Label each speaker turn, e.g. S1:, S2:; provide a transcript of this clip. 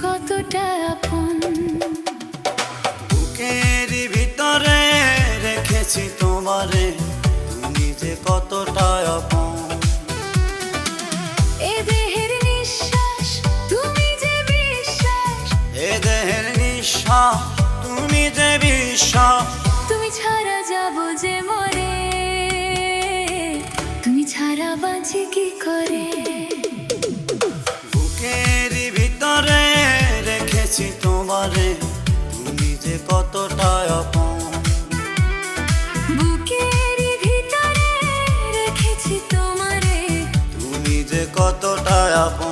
S1: কতটা আপন।
S2: বুকের ভিতরে রেখেছি তোমারে, তুমি যে কতটা আপন।
S1: এ দেহের নিঃশ্বাস তুমি যে বিশ্বাস,
S2: এ দেহের নিঃশ্বাস তুমি যে বিশ্বাস।
S1: তুমি ছাড়া যাব যে মরে, তুমি ছাড়া বাঁচি কি করে।
S2: বুকের ভিতরে রেখেছি তোমারে, তুমি যে কতটা আপন।
S1: বুকের ভিতরে রেখেছি তোমারে,
S2: তুমি যে কতটা আপন।